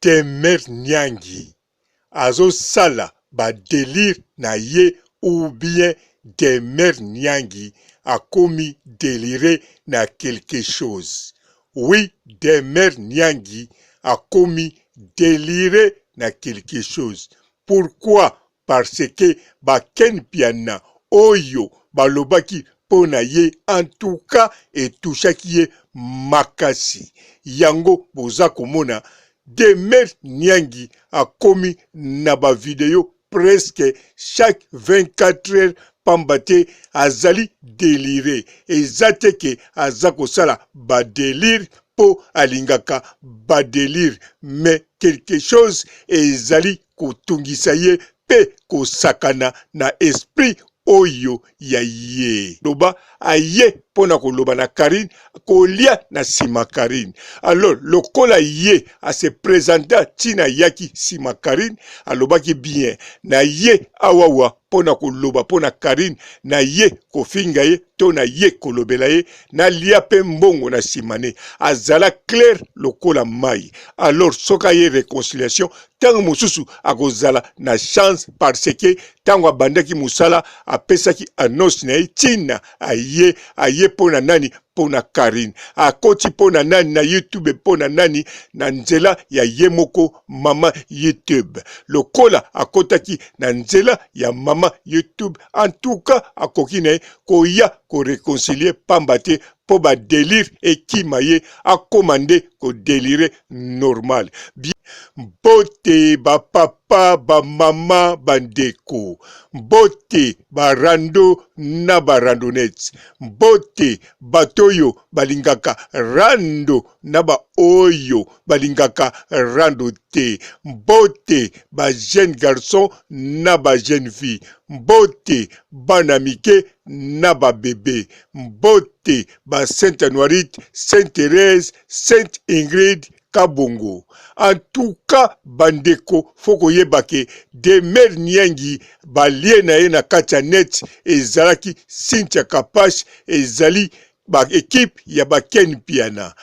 Demer Nyangi azosala ba délire na ye ou bien Demer Nyangi a commis déliré na quelque chose. Oui, Demer Nyangi a commis déliré na quelque chose. Pourquoi? Parce que Baken Piana Oyo balobaki pona ye en tout cas etouchaki ye makasi. Yango boza komona Demer Nyangi a commis na ba vidéo presque chaque 24 heures pambate azali déliré. Ezate ke azako sala ba délire po alingaka ba délire. Mais quelque chose ezali kotungisa ye pe kosakana na esprit oyo ya ye. Loba aye pona koloba na Karine, kolia na sima Karine. Alors, lokola ye a se présenta tina yaki sima Karine, alobaki bien. Na ye awawa pona koloba pona Karine, na ye kofinga ye, to na ye kolobela ye, na lia pe mbongo na simane. Azala clair lokola mai. Alors, soka ye réconciliation, tango mosusu akozala na chance parce que tango abandaki musala apesaki annonce na ye tina aye pona nani pona Karine akoti pona nani na YouTube pona nani na nzela ya ye moko mama YouTube lokola akotaki na nzela ya mama YouTube en tout cas akoki na ye koya ko réconcilier pambate po ba délire ekima ye akomande ko délire normal. Bien mbote ba papa ba mama bandeko mbote ba rando na ba randonette mbote batoyo balingaka rando na ba oyo balingaka rando te mbote ba jeune garçon na ba jeune fille mbote bana mike na ba bébé mbote ba Sainte Noirite, Sainte Thérèse, Sainte Ingrid Kabongo. En tout cas, bandeko, foko yebake, Demer Nyangi, balie na ye na katia net, ezalaki Cynthia Kapash, ezali ba équipe ya Baken Piana.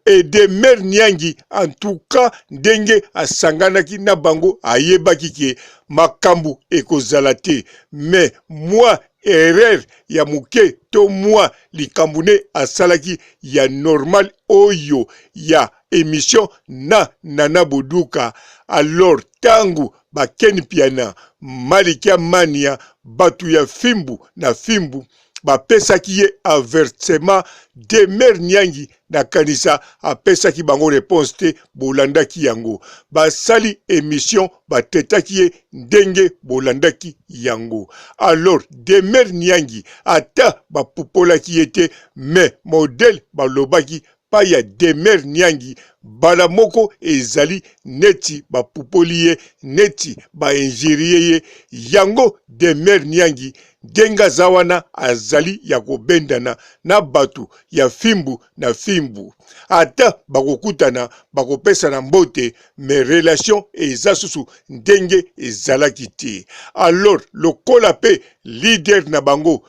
Et Demer Nyangi, en tout cas, ndenge asanganaki na bango, ayebaki ke makambu ekozalate. Mais moi, erreur ya muke to moi likambune asalaki ya normal oyo ya émission na Nana Boduka. Alors tangu Baken Piana Malikia Mania batu ya fimbu na fimbu bapesaki ye avertissement Demer Nyangi na kanisa apesaki bango réponse te bolandaki yango basali émission batetaki ye ndenge bolandaki yango. Alors Demer Nyangi ata bapupolaki ye te mais modèle balobaki pa ya Demer Nyangi bala moko ezali neti bapupoli ye neti ba injirie ye yango Demer Nyangi denga zawana azali ya kobendana na batu ya fimbu na fimbu ata bakokutana bakopesa na mbote me relation eza susu ndenge ezalaki te. Alors lokola pe leader na bango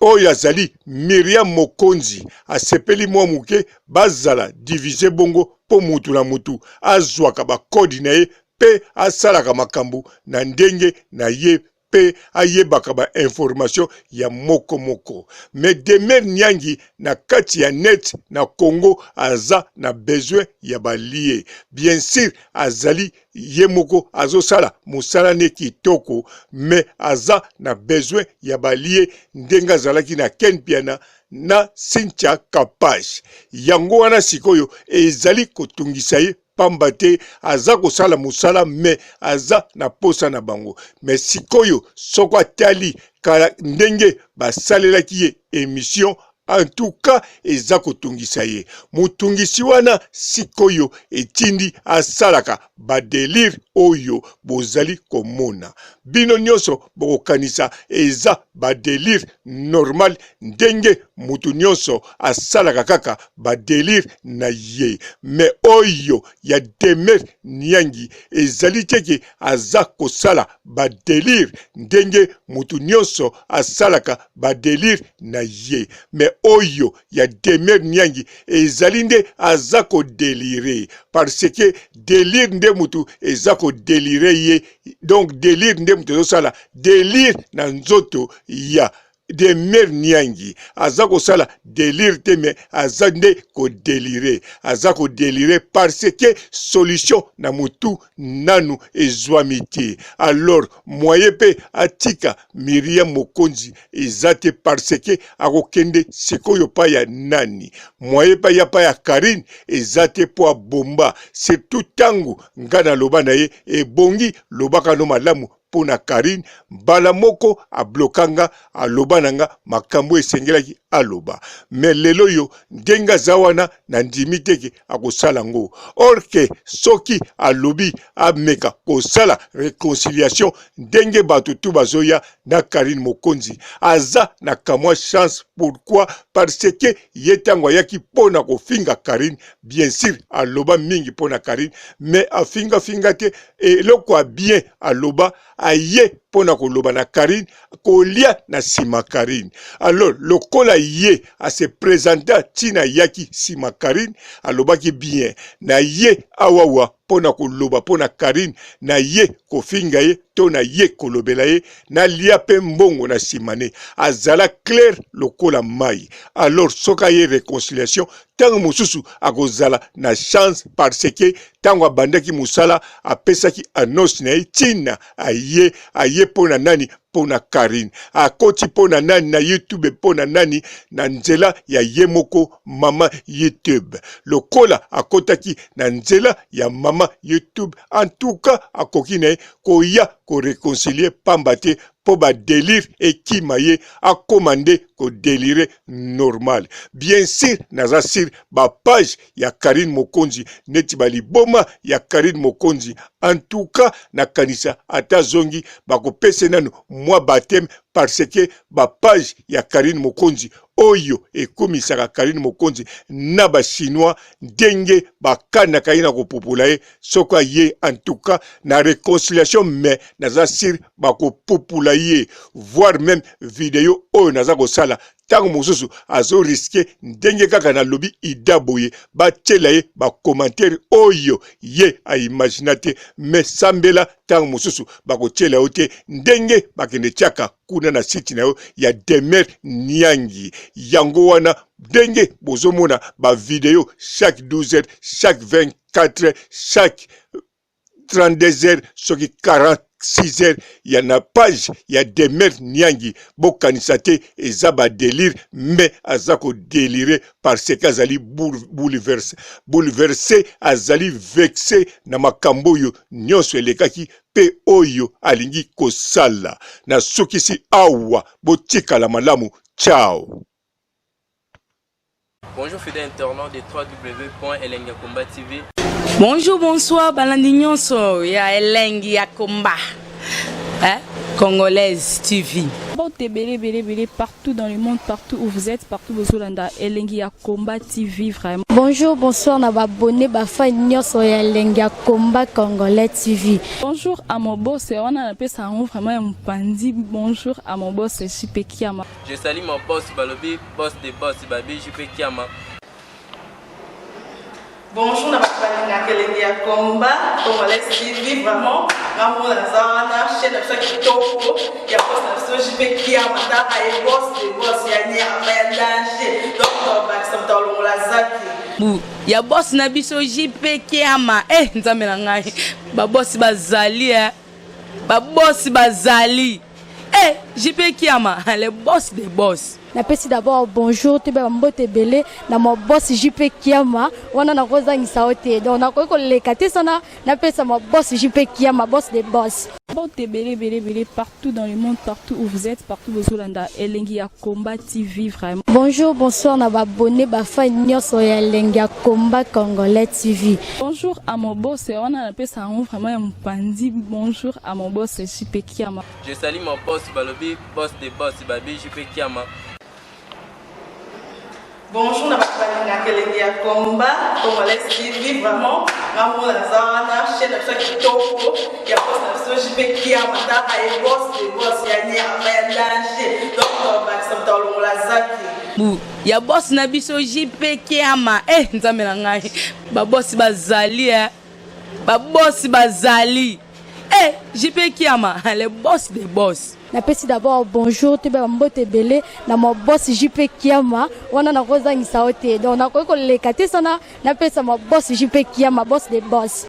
oyo azali Miriam Mokonzi asepeli mwa muke bazala divise bongo po mutu na mutu azwaka bakodi na ye pe asalaka makambo na ndenge na ye pe ayebaka ba information ya moko moko. Mais Demer Nyangi na kati ya net na Congo aza na besoin ya balie. Bien sûr azali ye moko azosala musala ne kitoko mais aza na besoin ya balie ndenga azalaki na Ken Piana na Cynthia Kapash. Yango wana sikoyo ezali kotungisa ye pambate aza kosala musala me aza na posa na bango. Mais sikoyo soko atali kala ndenge basalelaki ye émission en tout cas eza kotungisa ye. Mutungisi wana sikoyo etindi asalaka ba délire oyo bozali komona. Bino nyonso bokokanisa eza ba délire normal ndenge mutu nyonso asalaka kaka ba délire na ye. Mais oyo ya Demer Nyangi ezali teke aza kosala ba délire ndenge mutu nyonso asalaka ba délire na ye. Mais oyo ya Demer Nyangi ezali nde aza ko délire parce que délire nde mutu eza ko délire ye. Donc délire nde mutu ezosala délire na nzoto ya Demer Nyangi aza kosala délire te mais aza nde ko délire, aza ko délire parce que solution na mutu nanu ezwami te. Alors moye pe atika Miriam Mokonzi ezate parce que akokende sikoyo pa ya nani, moye pa ya Karine ezate po bomba surtout tangu ngana loba na ye ebongi lobaka no malamu pona Karine mbala moko ablokanga alobananga makambo esengelaki aloba mais lelo yo ndenga zawana na ndimi teke akosala ngo. Or que soki alobi ameka kosala réconciliation ndenge bato tu bazoya na Karine Mokonzi aza na kamwa chance. Pourquoi? Parce que yetango yaki pona kofinga Karine, bien sûr aloba mingi pona Karine mais afinga finga te eloko bien aloba aye pona koloba na Karine kolia na sima Karine. Alors lokola ye a se présenter tina yaki sima Karine alobaki bien na ye awawa pona koloba pona Karine na ye kofinga ye to na ye kolobela ye na lia pe mbongo na simane azala clair lokola mai. Alors soka ye réconciliation tango mususu akozala na chance parce que tango abandaki musala apesaki annonce na ye tina aye pona nani pona Karine akoti pona nani na YouTube pona nani na nzela ya yemoko mama YouTube lokola akotaki na nzela ya mama YouTube en tout cas akoki na koya ko réconcilier pambate po ba délire ekimaye a commandé ko délire normal. Bien sûr naza sur ba page ya Karine Mokonzi neti baliboma ya Karine Mokonzi en tout cas na kanisa ata zongi bako pese nanu mwa baptême parce que ba page ya Karine Mokonzi oyo ekomisaka Karine Mokonzi na ba chinois ndenge bakana kaina kopopula ye soka ye en tout cas na réconciliation mais naza sur bako popula ye voir même vidéo oyo naza kosala tango mosusu azo risqué ndenge kaka na lobi idaboye batela ye ba commentaire oyo ye a imaginate mais sambela tango mosusu bakotela yo te ndenge bakende tiaka kuna na site na yo ya Demer Nyangi yango wana ndenge bozomona ba vidéo chaque 12 heures, chaque 24 heures, chaque 32 heures, soki 46 heures, y en a page, y a Demer Nyangi, bokanisa te eza ba délire, mais azako déliré parce qu'azali bouleversé, azali vexé na makambo yo nyonso elekaki pe oyo alingi kosala na sukisi awa botika la malamu. Ciao. Bonjour fidèles internautes de www.elengiakomba TV. Bonjour, bonsoir, balandi nyonso ya Elengi ya Komba. Congolaise TV. Belé partout dans le monde, partout où vous êtes, partout où vous êtes, Elengi ya Komba TV vraiment. Bonjour, bonsoir, na abonné ba fa nyonso ya Elengi ya Komba Congolais TV. Bonjour à mon boss, on a appelé ça vraiment un pandi. Bonjour à mon boss, JP Kiama. Je salue mon boss Balobi, boss des boss Babi JP Kiama. Bonjour, na Elengi ya Komba Congolais TV vraiment. Ngamo na zana chaîne ça qui topo ya boss na JP Kiama ta ay boss des boss ya nya ya danger. Donc ba ça tolo la zaki. Ya boss na biso JP Kiama nzambe na ngai ba boss bazali ba boss bazali JP Kiama le boss des boss. Napesi d'abord bonjour te ba mbote belé na mo boss JP Kiama wana na kozangisa ote donc na ko lekate sana napesa mo boss JP Kiama boss des boss. Belé partout dans le monde, partout où vous êtes, partout où vous êtes, Elengi ya Komba TV vraiment. Bonjour, bonsoir, na abonné ba fa nyonso ya Elengi ya Komba Congolais TV. Bonjour à mon boss, on a appelé ça vraiment un pandi. Bonjour à mon boss JP Kiama. Je salue mon boss Balobi, boss des boss Babi JP Kiama. Bonjour, na Elengi ya Komba Congolais TV vraiment. Ngamo na zana chaîne na biso kitoko ya boss na biso JP Kiama ta aye boss de boss ya nyama ya danger donc bakisa mtalongola zaki bu ya boss na biso JP Kiama nzambe na ngai ba boss bazali ba boss bazali JP Kiama le boss des boss. Napesi d'abord bonjour te ba mbote belé na mo boss JP Kiama wana na kozangisa ote donc na ko lekate sana napesa mo boss JP Kiama boss des boss.